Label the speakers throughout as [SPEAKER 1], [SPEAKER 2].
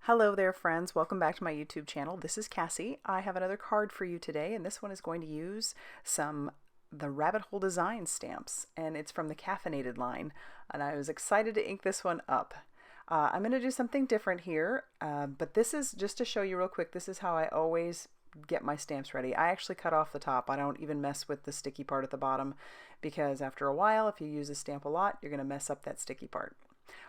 [SPEAKER 1] Hello there, friends. Welcome back to my YouTube channel. This is Cassie. I have another card for you today, and this one is going to use some the Rabbit Hole Design stamps, and it's from the Caffeinated line, and I was excited to ink this one up. I'm going to do something different here, but this is just to show you real quick. This is how I always get my stamps ready. I actually cut off the top. I don't even mess with the sticky part at the bottom because after a while, if you use a stamp a lot, you're going to mess up that sticky part.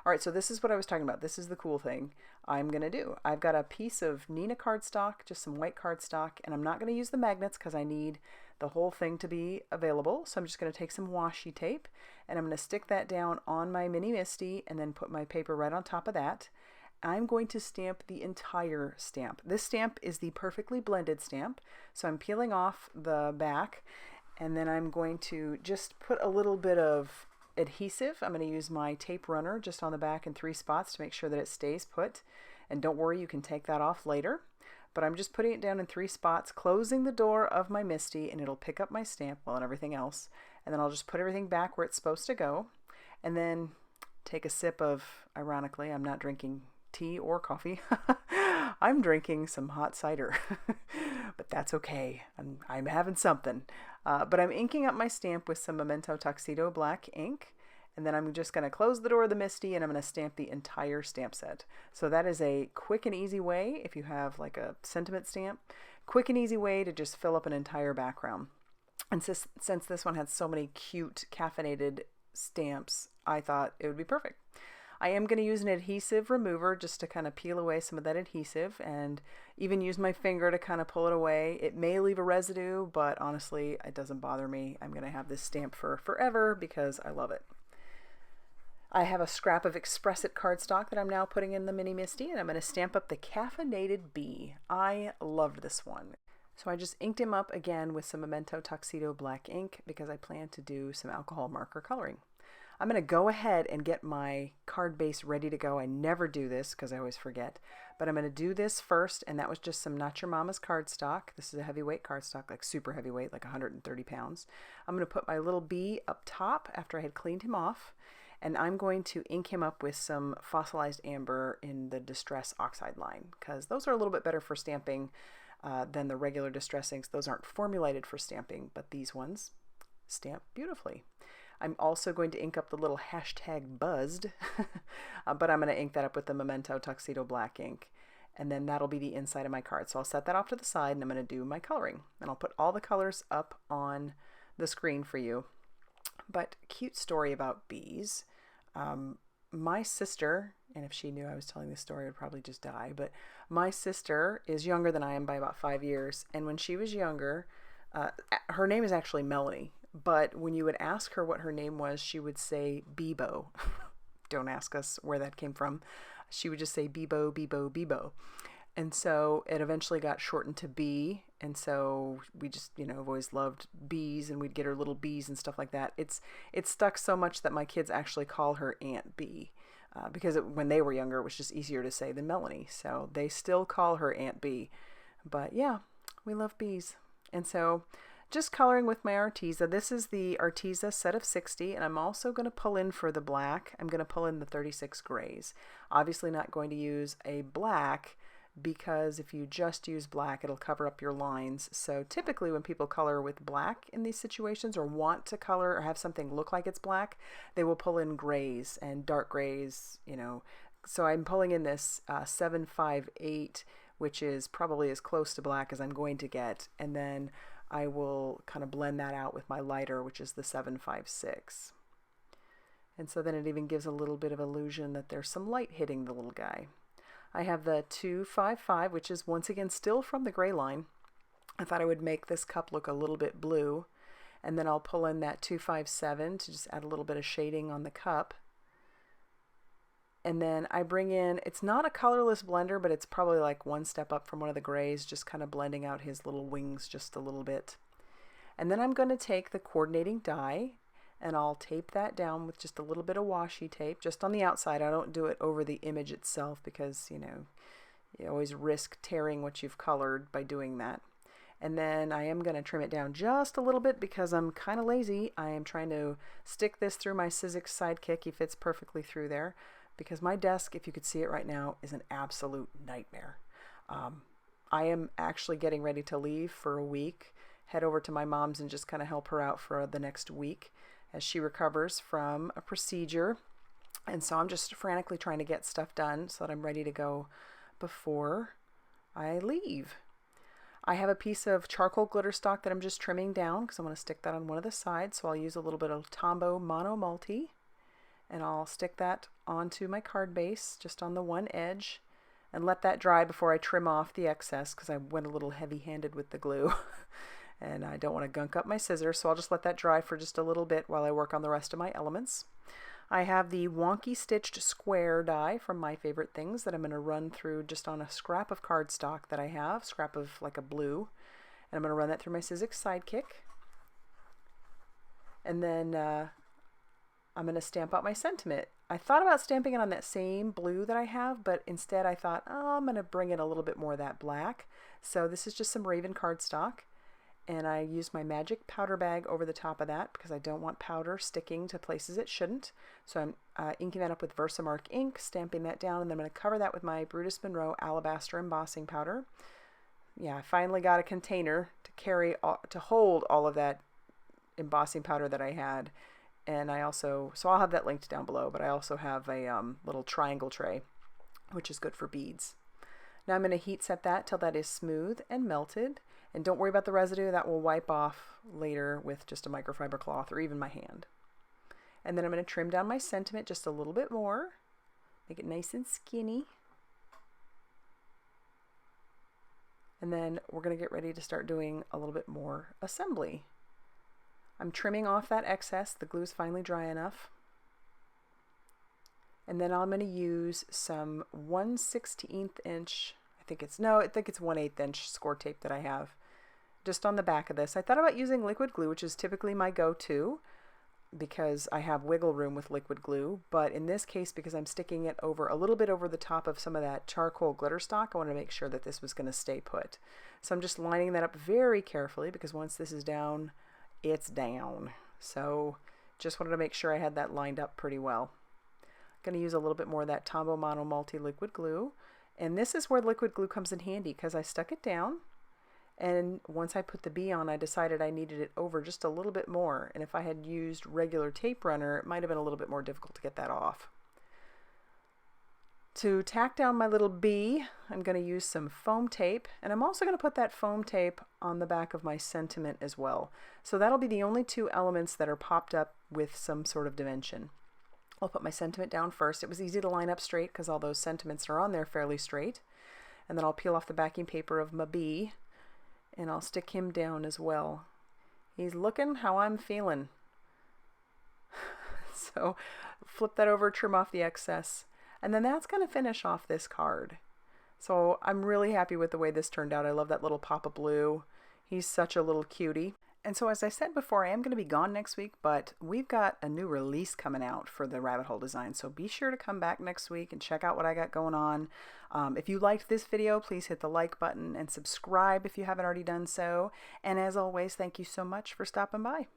[SPEAKER 1] All right, so this is what I was talking about. This is the cool thing I'm going to do. I've got a piece of Neenah cardstock, just some white cardstock, and I'm not going to use the magnets because I need the whole thing to be available. So I'm just going to take some washi tape and I'm going to stick that down on my Mini MISTI and then put my paper right on top of that. I'm going to stamp the entire stamp. This stamp is the Perfectly Blended stamp. So I'm peeling off the back and then I'm going to just put a little bit of adhesive. I'm going to use my tape runner just on the back in 3 spots to make sure that it stays put. And don't worry, you can take that off later. But I'm just putting it down in 3 spots, closing the door of my MISTI, and it'll pick up my stamp, well, and everything else. And then I'll just put everything back where it's supposed to go. And then take a sip of, ironically, I'm not drinking tea or coffee. I'm drinking some hot cider. But that's okay. I'm having something. But I'm inking up my stamp with some Memento Tuxedo black ink. And then I'm just going to close the door of the MISTI and I'm going to stamp the entire stamp set. So that is a quick and easy way, if you have like a sentiment stamp, quick and easy way to just fill up an entire background. And since this one had so many cute caffeinated stamps, I thought it would be perfect. I am going to use an adhesive remover just to kind of peel away some of that adhesive and even use my finger to kind of pull it away. It may leave a residue, but honestly, it doesn't bother me. I'm going to have this stamp for forever because I love it. I have a scrap of Express It cardstock that I'm now putting in the Mini MISTI, and I'm going to stamp up the Caffeinated Bee. I loved this one. So I just inked him up again with some Memento Tuxedo black ink because I plan to do some alcohol marker coloring. I'm going to go ahead and get my card base ready to go. I never do this because I always forget, but I'm going to do this first, and that was just some Not Your Mama's cardstock. This is a heavyweight cardstock, like super heavyweight, like 130 pounds. I'm going to put my little bee up top after I had cleaned him off, and I'm going to ink him up with some fossilized amber in the Distress Oxide line because those are a little bit better for stamping than the regular Distress inks. Those aren't formulated for stamping, but these ones stamp beautifully. I'm also going to ink up the little hashtag buzzed, but I'm going to ink that up with the Memento Tuxedo black ink. And then that'll be the inside of my card. So I'll set that off to the side and I'm going to do my coloring. And I'll put all the colors up on the screen for you. But cute story about bees. My sister, and if she knew I was telling this story, I would probably just die. But my sister is younger than I am by about 5 years. And when she was younger, her name is actually Melanie. But when you would ask her what her name was, she would say Bebo. Don't ask us where that came from. She would just say Bebo, Bebo, Bebo. And so it eventually got shortened to B. And so we just, have always loved bees, and we'd get her little bees and stuff like that. It's stuck so much that my kids actually call her Aunt Bee. Because when they were younger, it was just easier to say than Melanie. So they still call her Aunt Bee. But yeah, we love bees. And so just coloring with my Arteza. This is the Arteza set of 60, and I'm also going to pull in for the black. I'm going to pull in the 36 grays. Obviously not going to use a black because if you just use black, it'll cover up your lines. So typically when people color with black in these situations or want to color or have something look like it's black, they will pull in grays and dark grays, So I'm pulling in this 758, which is probably as close to black as I'm going to get. And then I will kind of blend that out with my lighter, which is the 756. And so then it even gives a little bit of illusion that there's some light hitting the little guy. I have the 255, which is once again still from the gray line. I thought I would make this cup look a little bit blue. And then I'll pull in that 257 to just add a little bit of shading on the cup. And then I bring in, it's not a colorless blender, but it's probably like one step up from one of the grays, just kind of blending out his little wings just a little bit. And then I'm going to take the coordinating die and I'll tape that down with just a little bit of washi tape, just on the outside. I don't do it over the image itself because, you always risk tearing what you've colored by doing that. And then I am going to trim it down just a little bit because I'm kind of lazy. I am trying to stick this through my Sizzix Sidekick. He fits perfectly through there. because my desk, if you could see it right now, is an absolute nightmare. I am actually getting ready to leave for a week, head over to my mom's and just kind of help her out for the next week as she recovers from a procedure. And so I'm just frantically trying to get stuff done so that I'm ready to go before I leave. I have a piece of charcoal glitter stock that I'm just trimming down because I want to stick that on one of the sides. So I'll use a little bit of Tombow Mono Multi, and I'll stick that onto my card base just on the one edge and let that dry before I trim off the excess because I went a little heavy-handed with the glue and I don't want to gunk up my scissors, so I'll just let that dry for just a little bit while I work on the rest of my elements. I have the Wonky Stitched Square die from My Favorite Things that I'm going to run through just on a scrap of cardstock that I have, scrap of like a blue, and I'm going to run that through my Sizzix Sidekick. And then I'm going to stamp out my sentiment. I thought about stamping it on that same blue that I have, but instead I thought, oh, I'm going to bring in a little bit more of that black. So this is just some Raven cardstock, and I use my magic powder bag over the top of that because I don't want powder sticking to places it shouldn't. So I'm inking that up with Versamark ink, stamping that down, and then I'm going to cover that with my Brutus Monroe Alabaster embossing powder. Yeah, I finally got a container to hold all of that embossing powder that I had. And I also, so I'll have that linked down below, but I also have a little triangle tray, which is good for beads. Now I'm going to heat set that till that is smooth and melted. And don't worry about the residue, that will wipe off later with just a microfiber cloth or even my hand. And then I'm going to trim down my sentiment just a little bit more, make it nice and skinny. And then we're going to get ready to start doing a little bit more assembly. I'm trimming off that excess. The glue's finally dry enough. And then I'm going to use some 1/16 inch, I think it's 1/8 inch score tape that I have just on the back of this. I thought about using liquid glue, which is typically my go-to because I have wiggle room with liquid glue. But in this case, because I'm sticking it over a little bit over the top of some of that charcoal glitter stock, I wanted to make sure that this was going to stay put. So I'm just lining that up very carefully because once this is down, it's down. So just wanted to make sure I had that lined up pretty well. I'm going to use a little bit more of that Tombow Mono Multi liquid glue. And this is where liquid glue comes in handy because I stuck it down. And once I put the bee on, I decided I needed it over just a little bit more. And if I had used regular tape runner, it might have been a little bit more difficult to get that off. To tack down my little bee, I'm going to use some foam tape, and I'm also going to put that foam tape on the back of my sentiment as well. So that'll be the only two elements that are popped up with some sort of dimension. I'll put my sentiment down first. It was easy to line up straight because all those sentiments are on there fairly straight. And then I'll peel off the backing paper of my bee, and I'll stick him down as well. He's looking how I'm feeling. So flip that over, trim off the excess. And then that's going to finish off this card. So I'm really happy with the way this turned out. I love that little pop of blue. He's such a little cutie. And so as I said before, I am going to be gone next week, but we've got a new release coming out for the rabbit hole design. So be sure to come back next week and check out what I got going on. If you liked this video, please hit the like button and subscribe if you haven't already done so. And as always, thank you so much for stopping by.